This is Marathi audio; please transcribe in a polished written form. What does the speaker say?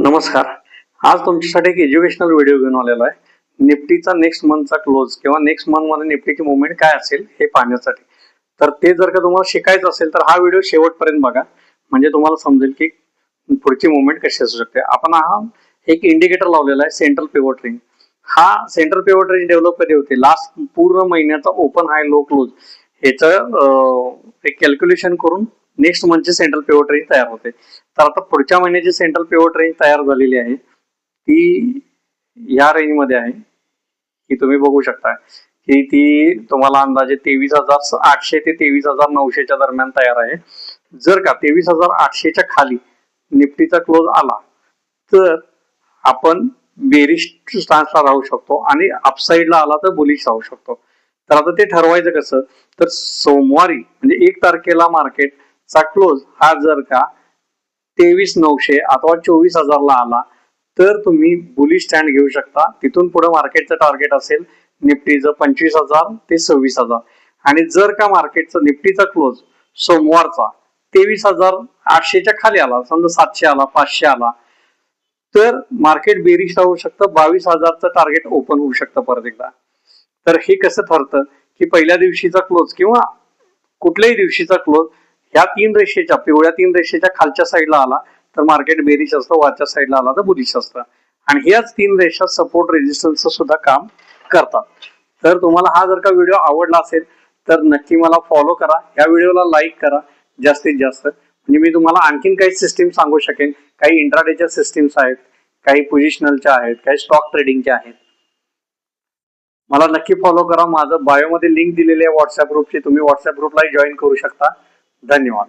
नमस्कार. आज तुमच्यासाठी एक एज्युकेशनल व्हिडिओ घेऊन आलेलो आहे. निफ्टीचा नेक्स्ट मंथचा क्लोज किंवा नेक्स्ट मंथ मध्ये निफ्टीची मुवमेंट काय असेल हे पाहण्यासाठी. तर ते जर का तुम्हाला शिकायचं असेल तर हा व्हिडिओ शेवटपर्यंत बघा, म्हणजे तुम्हाला समजेल की पुढची मुवमेंट कशी असू शकते. आपण हा एक इंडिकेटर लावलेला आहे, सेंट्रल पिव्होट रेंज. हा सेंट्रल पिव्होट रेंज डेव्हलप कधी होते, लास्ट पूर्ण महिन्याचा ओपन हाय लो क्लोज ह्याचं एक कॅल्क्युलेशन करून नेक्स्ट मंथचे सेंट्रल पिव्होट रेंज तयार होते. तर आता पुढच्या महिन्याची सेंट्रल पिव्होट रेंज तयार झालेली आहे, ती या रेंज मध्ये आहे, ही तुम्ही बघू शकता की ती तुम्हाला अंदाजे 23,800 ते 23,900 दरम्यान तयार आहे. जर का 23,800 खाली निफ्टीचा क्लोज आला तर आपण बेरिश स्टान्सला राहू शकतो आणि अपसाइडला आला तर बुलिश राहू शकतो. तर आता ते ठरवायचं कसं, तर सोमवारी म्हणजे 1 तारखेला मार्केटचा क्लोज हा जर का 23,900 अथवा 24,000 ला आला तर तुम्ही बुलिश स्टँड घेऊ शकता. तिथून पुढे मार्केटचं टार्गेट असेल निफ्टीचं 25,000 ते 26,000. आणि जर का मार्केटचा निफ्टीचा क्लोज सोमवारचा 23,800 खाली आला, समजा 700 आला, 500 आला, तर मार्केट बेरिश राहू शकतं. 22,000चं टार्गेट ओपन होऊ शकतं परत एकदा. तर हे कसं ठरतं की पहिल्या दिवशीचा क्लोज किंवा कुठल्याही दिवशीचा क्लोज ह्या तीन रेषेच्या, पिवळ्या तीन रेषेच्या खालच्या साईडला आला तर मार्केट बेरिश असतं, वरच्या साईडला आला तर बुलिश असतं. आणि ह्याच तीन रेषा सपोर्ट रेजिस्टन्सचं सुद्धा काम करतात. तर तुम्हाला हा जर का व्हिडिओ आवडला असेल तर नक्की मला फॉलो करा, या व्हिडिओला लाईक करा जास्तीत जास्त, म्हणजे मी तुम्हाला आणखीन काही सिस्टीम सांगू शकेन. काही इंट्राडेच्या सिस्टीम्स आहेत, काही पोझिशनलच्या आहेत, काही स्टॉक ट्रेडिंगच्या आहेत. मला नक्की फॉलो करा. माझं बायोमध्ये लिंक दिलेली आहे व्हॉट्सअप ग्रुपची, तुम्ही व्हॉट्सअप ग्रुपलाही जॉईन करू शकता. धन्यवाद.